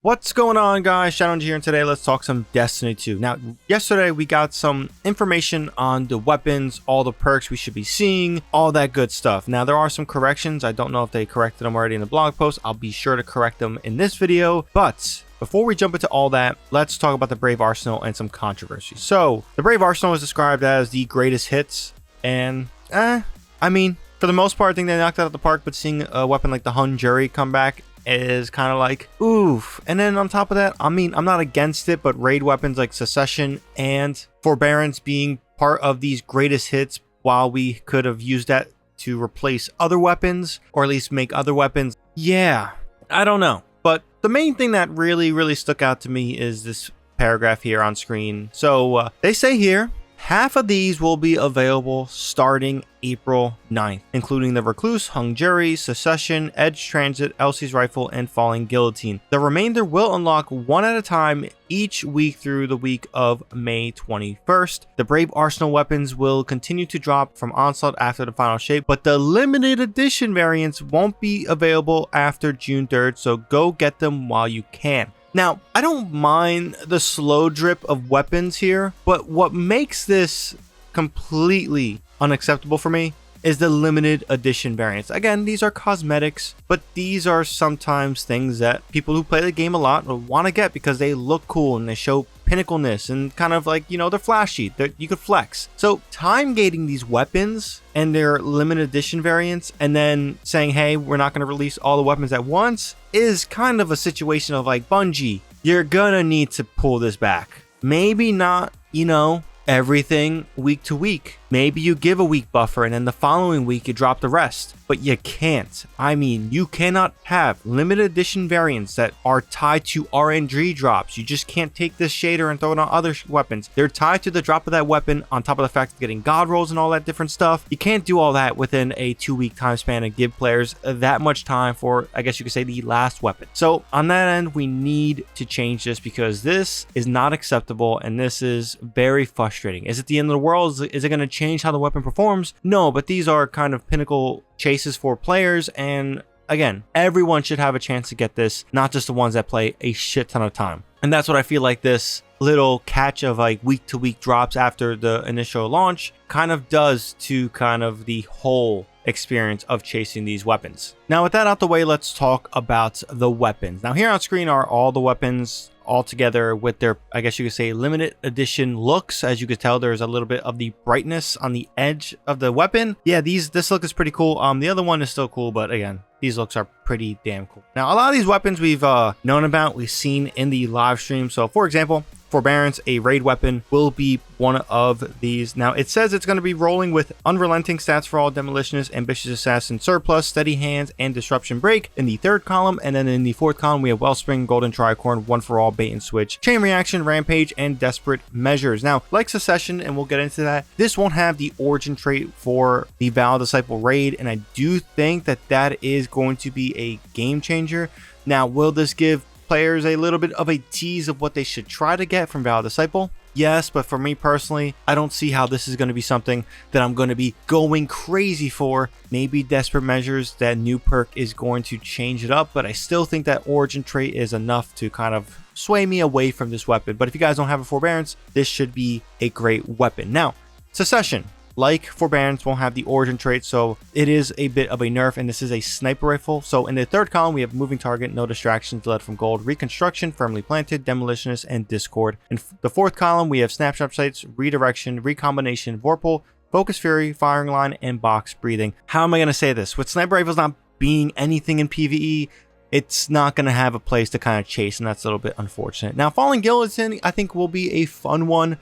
What's going on, guys? ShadowNinja here, and today let's talk some Destiny 2. Now, yesterday we got some information on the weapons, all the perks we should be seeing, all that good stuff. Now, there are some corrections. I don't know if they corrected them already in the blog post. I'll be sure to correct them in this video. But before we jump into all that, let's talk about the Brave Arsenal and some controversy. So, the Brave Arsenal is described as the greatest hits, and I mean, for the most part, I think they knocked it out of the park, but seeing a weapon like the Hun Jury come back is kind of like, oof. And then on top of that, I mean, I'm not against it, but raid weapons like Secession and Forbearance being part of these greatest hits, while we could have used that to replace other weapons, or at least make other weapons. Yeah, I don't know. But the main thing that really stuck out to me is this paragraph here on screen. So they say here, half of these will be available starting April 9th, including the Recluse, Hung Jury, Secession, Edge Transit, Elsie's Rifle, and Falling Guillotine. The remainder will unlock one at a time each week through the week of May 21st. The Brave Arsenal weapons will continue to drop from Onslaught after the final shape, but the limited edition variants won't be available after June 3rd, so go get them while you can. Now, I don't mind the slow drip of weapons here, but what makes this completely unacceptable for me is the limited edition variants. Again, these are cosmetics, but these are sometimes things that people who play the game a lot want to get because they look cool and they show pinnacleness and kind of like, you know, they're flashy, you could flex. So time gating these weapons and their limited edition variants and then saying, hey, we're not going to release all the weapons at once is kind of a situation of like, Bungie, you're gonna need to pull this back. Maybe not, you know, everything week to week. Maybe you give a week buffer and then the following week you drop the rest, but you can't. I mean, you cannot have limited edition variants that are tied to RNG drops. You just can't take this shader and throw it on other weapons. They're tied to the drop of that weapon on top of the fact of getting god rolls and all that different stuff. You can't do all that within a 2-week time span and give players that much time for, I guess you could say, the last weapon. So on that end, we need to change this because this is not acceptable and this is very frustrating. Is it the end of the world? Is it going to change how the weapon performs? No, but these are kind of pinnacle chases for players, and again, everyone should have a chance to get this, not just the ones that play a shit ton of time. And that's what I feel like this little catch of like week to week drops after the initial launch kind of does to kind of the whole experience of chasing these weapons. Now, with that out the way, let's talk about the weapons. Now, here on screen are all the weapons all together with their, I guess you could say, limited edition looks. As you could tell, there's a little bit of the brightness on the edge of the weapon. Yeah, this look is pretty cool. The other one is still cool, but again, these looks are pretty damn cool. Now, a lot of these weapons we've known about, we've seen in the live stream. So, for example, Forbearance, a raid weapon, will be one of these. Now, it says it's going to be rolling with Unrelenting Stats for All, Demolitionist, Ambitious Assassin, Surplus, Steady Hands, and Disruption Break in the third column. And then in the fourth column, we have Wellspring, Golden Tricorn, One for All, Bait and Switch, Chain Reaction, Rampage, and Desperate Measures. Now, like Secession, and we'll get into that, this won't have the origin trait for the Valor Disciple raid, and I do think that that is going to be a game changer. Now, will this give players a little bit of a tease of what they should try to get from Valor Disciple? Yes, but for me personally, I don't see how this is going to be something that I'm going to be going crazy for. Maybe Desperate Measures, that new perk, is going to change it up, but I still think that origin trait is enough to kind of sway me away from this weapon. But if you guys don't have a Forbearance, this should be a great weapon. Now, Secession, like Forbearance, won't have the origin trait, so it is a bit of a nerf, and this is a sniper rifle. So in the third column, we have Moving Target, No Distractions, Led from Gold, Reconstruction, Firmly Planted, Demolitionist, and Discord. In the fourth column, we have Snapshot Sights, Redirection, Recombination, Vorpal, Focus Fury, Firing Line, and Box Breathing. How am I going to say this? With sniper rifles not being anything in PvE, it's not going to have a place to kind of chase, and that's a little bit unfortunate. Now, Falling Guillotine, I think, will be a fun one.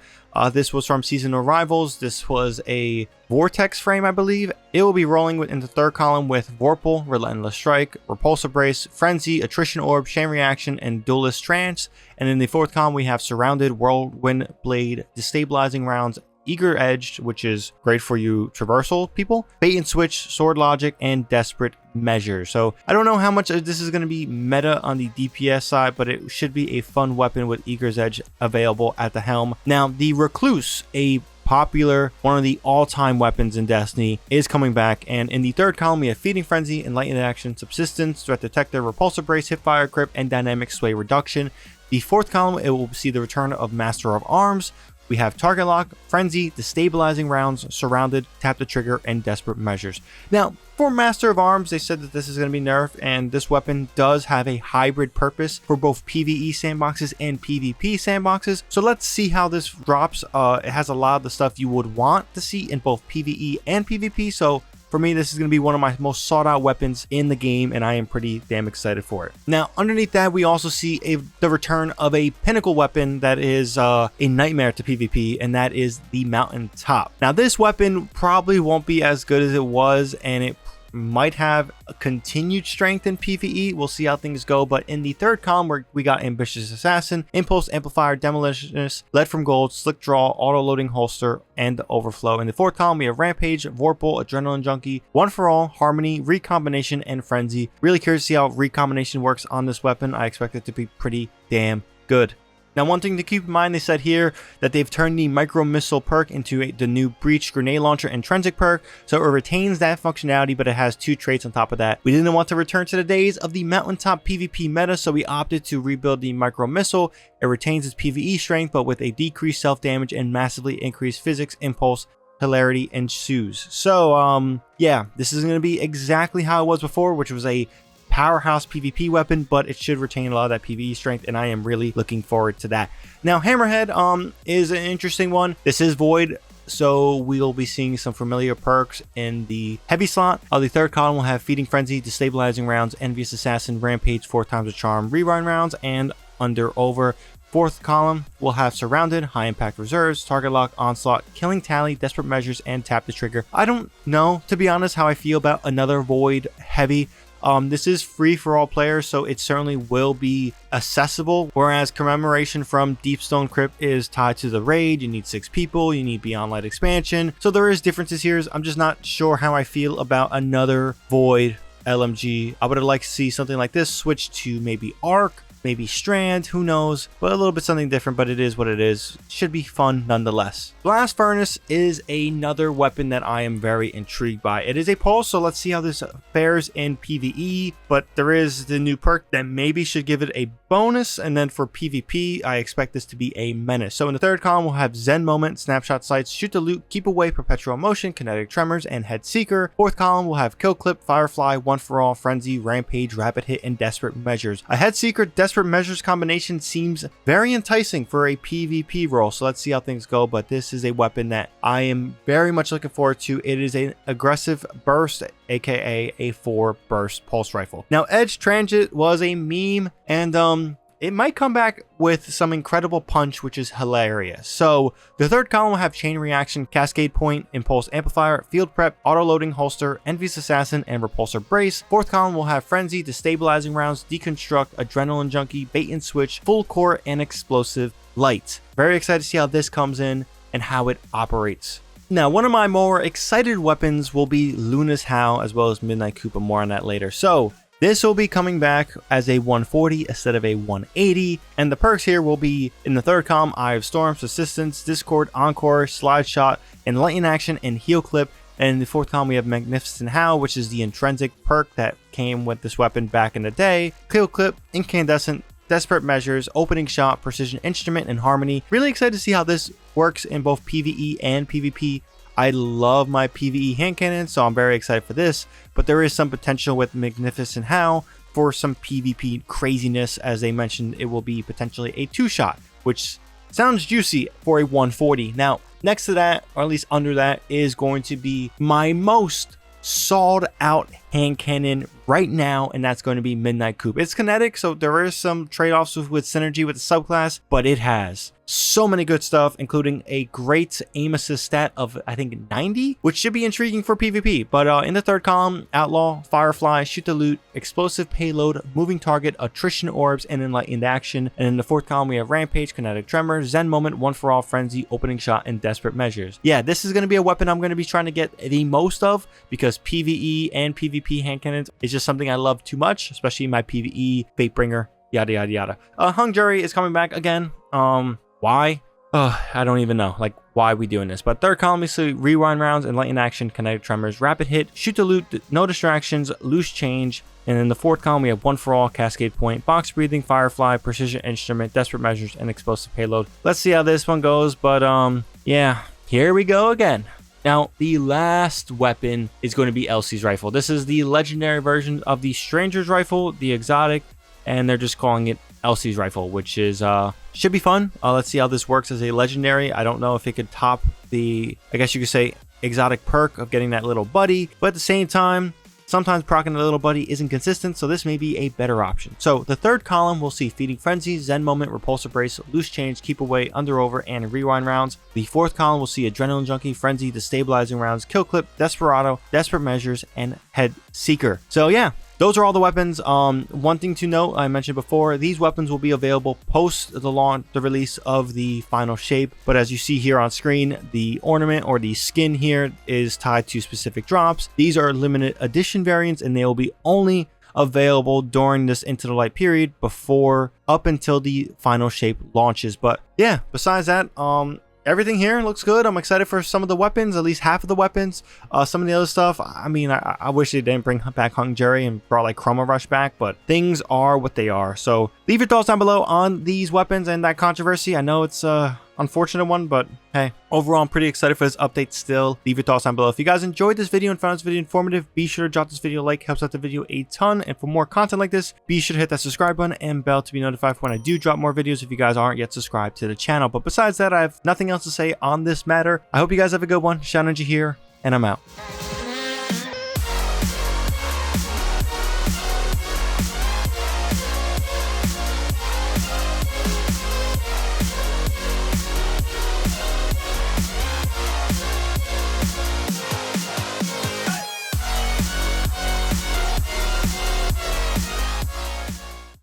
This was from Seasonal Rivals. This was a Vortex frame, I believe. It will be rolling in the third column with Vorpal, Relentless Strike, Repulsor Brace, Frenzy, Attrition Orb, Chain Reaction, and Duelist Trance. And in the fourth column, we have Surrounded, Whirlwind Blade, Destabilizing Rounds, Eager Edged, which is great for you traversal people, Bait and Switch, Sword Logic, and Desperate Measures. So I don't know how much of this is going to be meta on the DPS side, but it should be a fun weapon with Eager's Edge available at the helm. Now, the Recluse, a popular, one of the all-time weapons in Destiny, is coming back. And in the third column, we have Feeding Frenzy, Enlightened Action, Subsistence, Threat Detector, Repulsor Brace, Hipfire Grip, and Dynamic Sway Reduction. The fourth column, it will see the return of Master of Arms. We have Target Lock, Frenzy, Destabilizing Rounds, Surrounded, Tap the Trigger, and Desperate Measures. Now, for Master of Arms, they said that this is going to be nerfed, and this weapon does have a hybrid purpose for both PvE sandboxes and PvP sandboxes. So let's see how this drops. It has a lot of the stuff you would want to see in both PvE and PvP. So for me, this is going to be one of my most sought out weapons in the game, and I am pretty damn excited for it. Now, underneath that, we also see the return of a pinnacle weapon that is a nightmare to PvP, and that is the Mountaintop. Now, this weapon probably won't be as good as it was, and it might have a continued strength in PvE. We'll see how things go. But in the third column, where we got Ambitious Assassin, Impulse Amplifier, Demolitionist, Lead from Gold, Slick Draw, Auto Loading Holster, and Overflow. In the fourth column, we have Rampage, Vorpal, Adrenaline Junkie, One for All, Harmony, Recombination, and Frenzy. Really curious to see how Recombination works on this weapon. I expect it to be pretty damn good. Now, one thing to keep in mind, they said here that they've turned the Micro Missile perk into the new Breach Grenade Launcher Intrinsic perk, so it retains that functionality, but it has two traits on top of that. We didn't want to return to the days of the Mountaintop PvP meta, so we opted to rebuild the Micro Missile. It retains its PvE strength, but with a decreased self-damage and massively increased physics, impulse, hilarity ensues. So, yeah, this is going to be exactly how it was before, which was a powerhouse PvP weapon, but it should retain a lot of that PvE strength, and I am really looking forward to that. Now, Hammerhead is an interesting one. This is void, so we'll be seeing some familiar perks in the heavy slot. The third column will have Feeding Frenzy, Destabilizing Rounds, Envious Assassin, Rampage, 4 times a Charm, Rerun Rounds, and Under Over. Fourth column will have Surrounded, High Impact Reserves, Target Lock, Onslaught, Killing Tally, Desperate Measures, and Tap the Trigger. I don't know, to be honest, how I feel about another void heavy. This is free for all players, so it certainly will be accessible, whereas Commemoration from Deepstone Crypt is tied to the raid. You need 6 people, you need Beyond Light expansion, so there is differences here. I'm just not sure how I feel about another void LMG. I would have liked to see something like this switch to maybe Arc, maybe Strand, who knows, but a little bit something different. But it is what it is. Should be fun nonetheless. Blast Furnace is another weapon that I am very intrigued by. It is a pulse, so let's see how this fares in PvE, but there is the new perk that maybe should give it a bonus, and then for PvP, I expect this to be a menace. So in the third column, we'll have Zen Moment, Snapshot Sights, Shoot the Loot, Keep Away, Perpetual Motion, Kinetic Tremors, and Head Seeker. Fourth column, we'll have Kill Clip, Firefly, One for All, Frenzy, Rampage, Rapid Hit, and Desperate Measures. A Head Seeker Desperate Measures combination seems very enticing for a PvP role, so let's see how things go. But this is a weapon that I am very much looking forward to. It is an aggressive burst, aka a 4 burst pulse rifle. Now, Edge Transit was a meme, and it might come back with some incredible punch, which is hilarious. So the third column will have Chain Reaction, Cascade Point, Impulse Amplifier, Field Prep, Auto Loading Holster, Envious Assassin, and Repulsor Brace. Fourth column will have Frenzy, Destabilizing Rounds, Deconstruct, Adrenaline Junkie, Bait and Switch, Full Core, and Explosive Light. Very excited to see how this comes in and how it operates. Now, one of my more excited weapons will be Luna's Howl, as well as Midnight Coup, but more on that later. So this will be coming back as a 140 instead of a 180, and the perks here will be in the third column: Eye of Storm, Persistence, Discord, Encore, Slide Shot, Enlighten Action, and Heal Clip. And in the fourth column, we have Magnificent Howl, which is the intrinsic perk that came with this weapon back in the day. Kill Clip, Incandescent, Desperate Measures, Opening Shot, Precision Instrument, and Harmony. Really excited to see how this works in both PvE and PvP. I love my PvE hand cannon, so I'm very excited for this, but there is some potential with Magnificent Howl for some PvP craziness. As they mentioned, it will be potentially a 2-shot, which sounds juicy for a 140. Now, next to that, or at least under that, is going to be my most sought out hand cannon right now, and that's going to be Midnight Coup. It's kinetic, so there is some trade-offs with synergy with the subclass, but it has so many good stuff, including a great aim assist stat of, I think, 90, which should be intriguing for PvP. But in the third column, Outlaw, Firefly, Shoot the Loot, Explosive Payload, Moving Target, Attrition Orbs, and Enlightened Action. And in the fourth column, we have Rampage, Kinetic Tremor, Zen Moment, One for All, Frenzy, Opening Shot, and Desperate Measures. Yeah, this is going to be a weapon I'm going to be trying to get the most of, because PvE and PvP hand cannons is just something I love too much, especially my PvE Fatebringer, yada yada yada. Hung Jury is coming back again. Why? I don't even know, like, why we doing this. But third column, we see rewind rounds, enlighten action, kinetic tremors, rapid hit, shoot to loot, no distractions, loose change. And in the fourth column, we have one for all, cascade point, box breathing, firefly, precision instrument, desperate measures, and explosive payload. Let's see how this one goes. But yeah, here we go again. Now, the last weapon is going to be Elsie's rifle. This is the legendary version of the Stranger's rifle, the exotic, and they're just calling it Elsie's rifle, which is should be fun. Let's see how this works as a legendary. I don't know if it could top the, I guess you could say, exotic perk of getting that little buddy, but at the same time, sometimes proccing a little buddy isn't consistent, so this may be a better option. So the third column will see Feeding Frenzy, Zen Moment, Repulsor Brace, Loose Change, Keep Away, Under Over, and Rewind rounds. The fourth column will see Adrenaline Junkie, Frenzy, Destabilizing rounds, Kill Clip, Desperado, Desperate Measures, and Head Seeker. So yeah, those are all the weapons. One thing to note, I mentioned before, these weapons will be available post the release of the final shape. But as you see here on screen, the ornament or the skin here is tied to specific drops. These are limited edition variants, and they will be only available during this Into the Light period up until the final shape launches. But yeah, besides that, everything here looks good. I'm excited for some of the weapons, at least half of the weapons. Some of the other stuff, I mean, I wish they didn't bring back Hung Jerry and brought like Chroma Rush back, but things are what they are. So leave your thoughts down below on these weapons and that controversy. I know it's unfortunate one, but hey, overall I'm pretty excited for this update still. Leave your thoughts down below. If you guys enjoyed this video and found this video informative, be sure to drop this video a like, helps out the video a ton. And for more content like this, be sure to hit that subscribe button and bell to be notified for when I do drop more videos if you guys aren't yet subscribed to the channel. But besides that, I have nothing else to say on this matter. I hope you guys have a good one. ShadowNinja here, and I'm out.